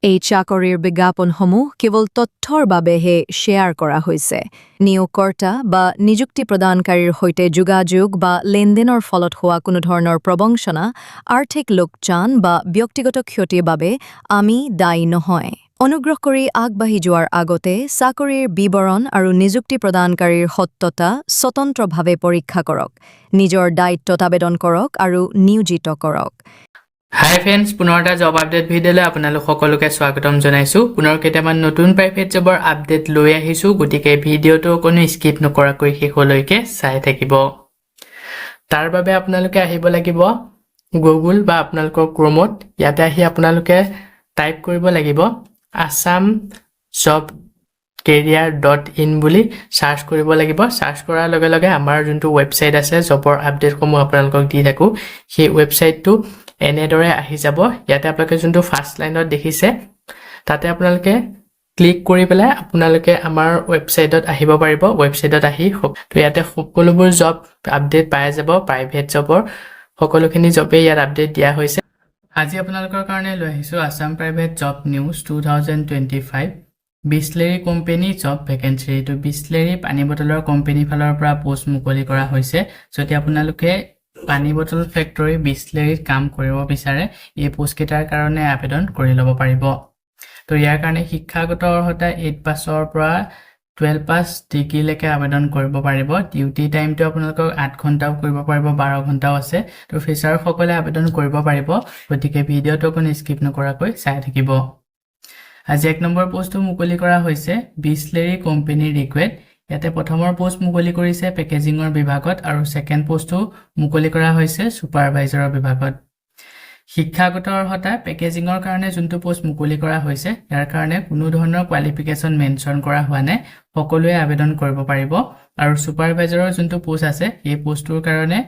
এই চাকৰিৰ বিজ্ঞাপনসমূহ কেৱল তথ্যৰ বাবেহে শ্বেয়াৰ কৰা হৈছে। নিয়োগকৰ্তা বা নিযুক্তি প্ৰদানকাৰীৰ সৈতে যোগাযোগ বা লেনদেনৰ ফলত হোৱা কোনো ধৰণৰ প্ৰবঞ্চনা, আৰ্থিক লোকচান বা ব্যক্তিগত ক্ষতিৰ বাবে আমি দায়ী নহয়। অনুগ্ৰহ কৰি আগবাঢ়ি যোৱাৰ আগতে চাকৰিৰ বিৱৰণ আৰু নিযুক্তি প্ৰদানকাৰীৰ সত্যতা স্বতন্ত্ৰভাৱে পৰীক্ষা কৰক। নিজৰ দায়িত্বত আবেদন কৰক আৰু নিয়োজিত কৰক। হাই ফ্ৰেণ্ডছ, পুনৰ এটা জব আপডেট ভিডিঅ'লৈ আপোনালোক সকলোকে স্বাগতম জনাইছোঁ। পুনৰ কেইটামান নতুন প্ৰাইভেট জবৰ আপডেট লৈ আহিছোঁ, গতিকে ভিডিঅ'টো কোনো স্কিপ নকৰাকৈ শেষলৈকে চাই থাকিব। তাৰ বাবে আপোনালোকে আহিব লাগিব গুগল বা আপোনালোকৰ ক্ৰমত। ইয়াতে আহি আপোনালোকে টাইপ কৰিব লাগিব assam job career.in বুলি সাৰ্চ কৰিব লাগিব। সাৰ্চ কৰাৰ লগে লগে আমাৰ যোনটো ৱেবছাইট আছে জবৰ আপডেটসমূহ আপোনালোকক দি থাকোঁ, সেই ৱেবছাইটটো এনেদৰে আহি যাব। ইয়াতে আপোনালোকে যোনটো ফাৰ্ষ্ট লাইনত দেখিছে তাতে আপোনালোকে ক্লিক কৰি পেলাই আপোনালোকে আমাৰ ৱেবছাইটত আহিব পাৰিব। ৱেবছাইটত আহি তো ইয়াতে সকলোবোৰ জব আপডেট পাই যাব। প্ৰাইভেট জবৰ সকলোখিনি জবেই ইয়াত আপডেট দিয়া হৈছে। আজি আপোনালোকৰ কাৰণে লৈ আহিছোঁ Assam private job news 2025 Bisleri company job vacancy. এইটো বিছলেৰি পানী বটলৰ কোম্পানীৰ ফালৰ পৰা পোষ্ট মুকলি কৰা হৈছে। যদি আপোনালোকে পানী বটল ফেক্টৰী বিছলেৰিত কাম কৰিব বিচাৰে, এই পোষ্টকেইটাৰ কাৰণে আবেদন কৰি ল'ব পাৰিব। তো ইয়াৰ কাৰণে শিক্ষাগত অৰ্হতা 8 পাছৰ পৰা 12 পাছ ডিগ্ৰীলৈকে আবেদন কৰিব পাৰিব। ডিউটি টাইমটো আপোনালোকক 8 ঘণ্টাও কৰিব পাৰিব, 12 ঘণ্টাও আছে। তো ফিচাৰসকলে আবেদন কৰিব পাৰিব, গতিকে ভিডিঅ'টো কোনো স্কিপ নকৰাকৈ চাই থাকিব। আজি 1 নম্বৰ পোষ্টটো মুকলি কৰা হৈছে বিছলেৰি কোম্পানী ৰিকুৱেট। ইয়াতে প্ৰথমৰ পোষ্ট মুকলি কৰিছে পেকেজিঙৰ বিভাগত আৰু ছেকেণ্ড পোষ্টটো মুকলি কৰা হৈছে ছুপাৰভাইজাৰৰ বিভাগত। শিক্ষাগত অৰ্হতা পেকেজিঙৰ কাৰণে যোনটো পোষ্ট মুকলি কৰা হৈছে ইয়াৰ কাৰণে কোনো ধৰণৰ কোৱালিফিকেশ্যন মেনশ্যন কৰা হোৱা নাই, সকলোৱে আবেদন কৰিব পাৰিব। আৰু ছুপাৰভাইজাৰৰ যোনটো পোষ্ট আছে এই পোষ্টটোৰ কাৰণে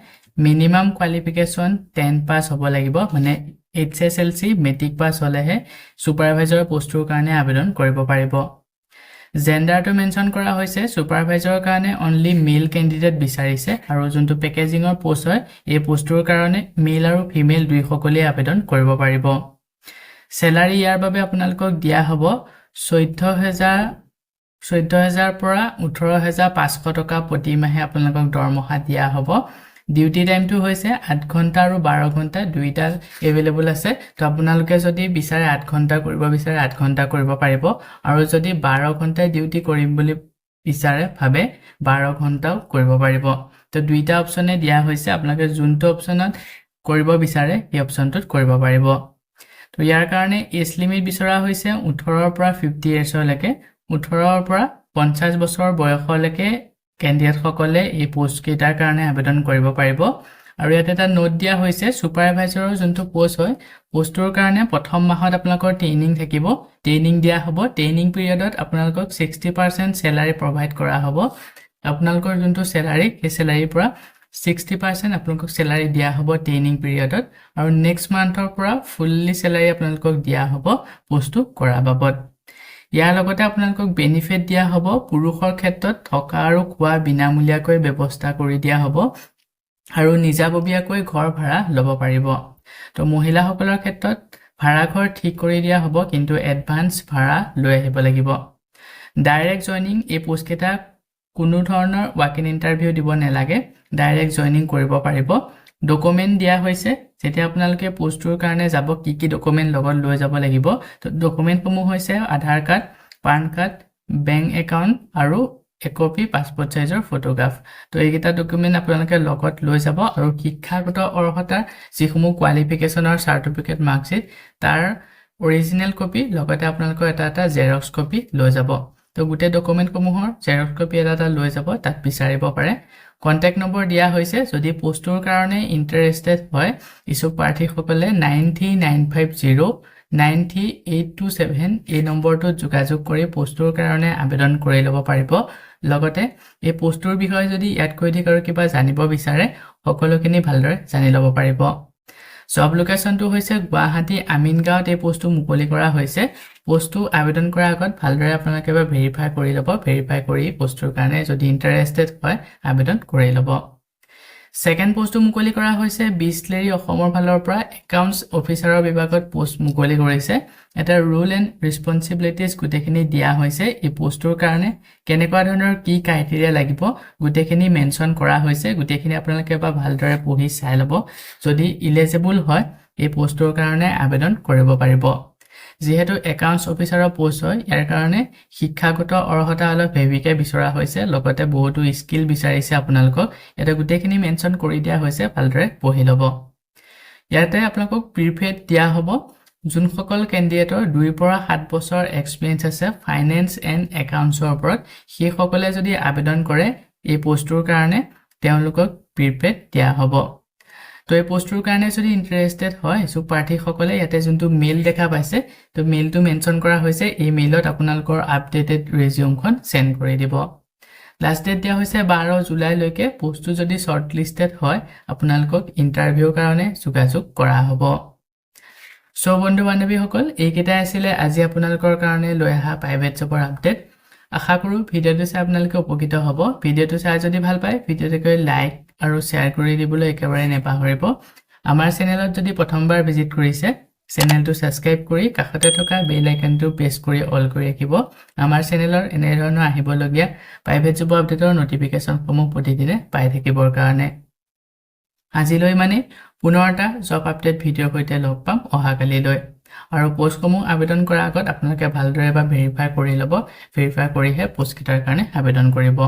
মিনিমাম কোৱালিফিকেশ্যন 10 পাছ হ'ব লাগিব, মানে HSLC মেট্ৰিক পাছ হ'লেহে ছুপাৰভাইজাৰৰ পোষ্টটোৰ কাৰণে আবেদন কৰিব পাৰিব। জেণ্ডাৰটো মেনশ্যন কৰা হৈছে, ছুপাৰভাইজাৰৰ কাৰণে অনলি মেল কেণ্ডিডেট বিচাৰিছে আৰু যোনটো পেকেজিঙৰ পোষ্ট হয় এই পোষ্টটোৰ কাৰণে মেল আৰু ফিমেল দুয়োসকলেই আবেদন কৰিব পাৰিব। চেলাৰী ইয়াৰ বাবে আপোনালোকক দিয়া হ'ব 14,000 পৰা 18,500 টকা প্ৰতি মাহে আপোনালোকক দৰমহা দিয়া হ'ব। ডিউটি টাইমটো হৈছে 8 ঘণ্টা আৰু 12 ঘণ্টা দুইটা এভেইলেবল আছে। তো আপোনালোকে যদি বিচাৰে 8 ঘণ্টা কৰিব বিচাৰে 8 ঘণ্টা কৰিব পাৰিব, আৰু যদি 12 ঘণ্টাই ডিউটি কৰিম বুলি বিচাৰে ভাবে 12 ঘণ্টাও কৰিব পাৰিব। তো দুইটা অপশ্যনে দিয়া হৈছে, আপোনালোকে যোনটো অপশ্যনত কৰিব বিচাৰে সেই অপশ্যনটোত কৰিব পাৰিব। তো ইয়াৰ কাৰণে এজ লিমিট বিচৰা হৈছে 18 পৰা 50 ইয়াৰ্ছলৈকে, 18 পৰা 50 বছৰ বয়সলৈকে কেণ্ডিডেটসকলে এই পোষ্টকেইটাৰ কাৰণে আবেদন কৰিব পাৰিব। আৰু ইয়াত এটা নোট দিয়া হৈছে ছুপাৰভাইজাৰৰ যোনটো পোষ্ট হয় পোষ্টটোৰ কাৰণে প্ৰথম মাহত আপোনালোকৰ ট্ৰেইনিং থাকিব, ট্ৰেইনিং দিয়া হ'ব। ট্ৰেইনিং পিৰিয়ডত আপোনালোকক 60% চেলাৰী প্ৰভাইড কৰা হ'ব। আপোনালোকৰ যোনটো চেলাৰী সেই চেলাৰীৰ পৰা 60% আপোনালোকক চেলাৰী দিয়া হ'ব ট্ৰেইনিং পিৰিয়ডত, আৰু নেক্সট মান্থৰ পৰা ফুল্লি চেলাৰী আপোনালোকক দিয়া হ'ব পোষ্টটো কৰা বাবদ। ইয়াৰ লগতে আপোনালোকক বেনিফিট দিয়া হ'ব, পুৰুষৰ ক্ষেত্ৰত থকা আৰু খোৱা বিনামূলীয়াকৈ ব্যৱস্থা কৰি দিয়া হ'ব আৰু নিজাববীয়াকৈ ঘৰ ভাড়া ল'ব পাৰিব। তো মহিলাসকলৰ ক্ষেত্ৰত ভাড়া ঘৰ ঠিক কৰি দিয়া হ'ব, কিন্তু এডভান্স ভাড়া লৈ আহিব লাগিব। ডাইৰেক্ট জইনিং এই পোষ্টকেইটা কোনো ধৰণৰ ৱাক ইন ইণ্টাৰভিউ দিব নালাগে, ডাইৰেক্ট জইনিং কৰিব পাৰিব। ডকুমেণ্ট দিয়া হৈছে, যেতিয়া আপোনালোকে পোষ্টটোৰ কাৰণে যাব কি কি ডকুমেণ্ট লগত লৈ যাব লাগিব। তো ডকুমেণ্টসমূহ হৈছে Aadhaar card, PAN card, bank account আৰু একপি পাছপৰ্ট চাইজৰ ফটোগ্ৰাফ। তো এইকেইটা ডকুমেণ্ট আপোনালোকে লগত লৈ যাব, আৰু শিক্ষাগত অৰ্হতাৰ যিসমূহ কোৱালিফিকেশ্যনৰ চাৰ্টিফিকেট মাৰ্কশ্বিট তাৰ অৰিজিনেল কপি লগতে আপোনালোকৰ এটা জেৰক্স কপি লৈ যাব। তো গোটেই ডকুমেণ্টসমূহৰ জেৰক্স কপি এটা লৈ যাব, তাত বিচাৰিব পাৰে। কণ্টেক্ট নম্বৰ দিয়া হৈছে, যদি পোষ্টটোৰ কাৰণে ইণ্টাৰেষ্টেড হয় ইচ্ছুক প্ৰাৰ্থীসকলে 93,950,93827 এই নম্বৰটোত যোগাযোগ কৰি পোষ্টটোৰ কাৰণে আবেদন কৰি ল'ব পাৰিব। লগতে এই পোষ্টটোৰ বিষয়ে যদি ইয়াতকৈ অধিক আৰু কিবা জানিব বিচাৰে সকলোখিনি ভালদৰে জানি ল'ব পাৰিব। জব লোকেশ্যনটো হৈছে গুৱাহাটী আমিনগাঁৱত এই পোষ্টটো মুকলি কৰা হৈছে। পোষ্টটো আবেদন কৰাৰ আগত ভালদৰে আপোনালোকে এবাৰ ভেৰিফাই কৰি ল'ব, ভেৰিফাই কৰি পোষ্টটোৰ কাৰণে যদি ইণ্টাৰেষ্টেড হয় আবেদন কৰি ল'ব। সেকেন্ড পোষ্টটো মুকলি কৰা হৈছে বিছলেৰী অসমৰ ফালৰ পৰা একাউণ্টছ অফিচাৰৰ বিভাগত পোষ্ট মুকলি কৰিছে এটা ৰুল এণ্ড ৰেছপন্সিবিলিটিজ গোটেইখিনি দিয়া হৈছে এই পোষ্টৰ কাৰণে কেনেকুৱা ধৰণৰ কি ক্ৰাইটেৰিয়া লাগিব গোটেইখিনি মেনশ্যন কৰা হৈছে গোটেইখিনি আপোনালোকে বা ভালদৰে পঢ়ি চাই ল'ব যদি ইলিজিবল হয় এই পোষ্টৰ কাৰণে আবেদন কৰিব পাৰিব যেহেতু একাউণ্টছ অফিচাৰৰ পোষ্ট হয় ইয়াৰ কাৰণে শিক্ষাগত অৰ্হতা অলপ হেভিকে বিচৰা হৈছে লগতে বহুতো স্কিল বিচাৰিছে আপোনালোকক এটা গোটেইখিনি মেনশ্যন কৰি দিয়া হৈছে ভালদৰে পঢ়ি ল'ব ইয়াতে আপোনালোকক প্ৰিফেট দিয়া হ'ব যোনসকল কেণ্ডিডেটৰ 2 পৰা 7 বছৰ এক্সপিৰিয়েন্স আছে ফাইনেন্স এণ্ড একাউণ্টছৰ ওপৰত সেইসকলে যদি আবেদন কৰে এই পোষ্টৰ কাৰণে তেওঁলোকক প্ৰিফেট দিয়া হ'ব তো এই পোষ্টৰ কাৰণে যদি ইন্টাৰেষ্টেড হয় সো প্ৰাৰ্থীসকলে ইয়াতে যোনটো মেইল দেখা পাইছে তো মেইলটো মেনশ্যন কৰা হৈছে এই মেইলত আপোনালোকৰ আপডেটেড ৰেজিউমখন সেন্ড কৰি দিব লাষ্ট ডেট দিয়া হৈছে 12 জুলাই লৈকে পোষ্টটো যদি শৰ্টলিষ্টেড হয় আপোনালোকক ইন্টাৰভিউৰ কাৰণে যোগাযোগ কৰা হ'ব সো বন্ধু বান্ধৱীসকল এইকেইটাই আছিলে আজি আপোনালোকৰ কাৰণে লৈ অহা প্ৰাইভেট জবৰ আপডেট আশা কৰো ভিডিওটো চাই আপোনালোকে উপকৃত হ'ব ভিডিওটো চাই যদি ভাল পায় ভিডিওটো লাইক আৰু শেয়াৰ কৰি দিবলৈ একেবাৰে নেপাহৰিব আমাৰ চেনেলত যদি প্ৰথমবাৰ ভিজিট কৰিছে চেনেলটো সাবস্ক্ৰাইব কৰি কাষতে থকা বেল আইকনটো প্ৰেছ কৰি অল কৰি ৰাখিব আমাৰ চেনেলৰ এনে ধৰণৰ আহিবলগীয়া প্ৰাইভেট জব আপডেটৰ নটিফিকেশনসমূহ প্ৰতিদিনে পাই থাকিবৰ কাৰণে আজিলৈ মানে পুনৰ এটা জব আপডেট ভিডিঅ' সৈতে লগ পাম অহাকালিলৈ আৰু পোষ্টসমূহ আবেদন কৰাৰ আগত আপোনালোকে ভালদৰে বা ভেৰিফাই কৰি ল'ব ভেৰিফাই কৰিহে পোষ্টকেইটাৰ কাৰণে আবেদন কৰিব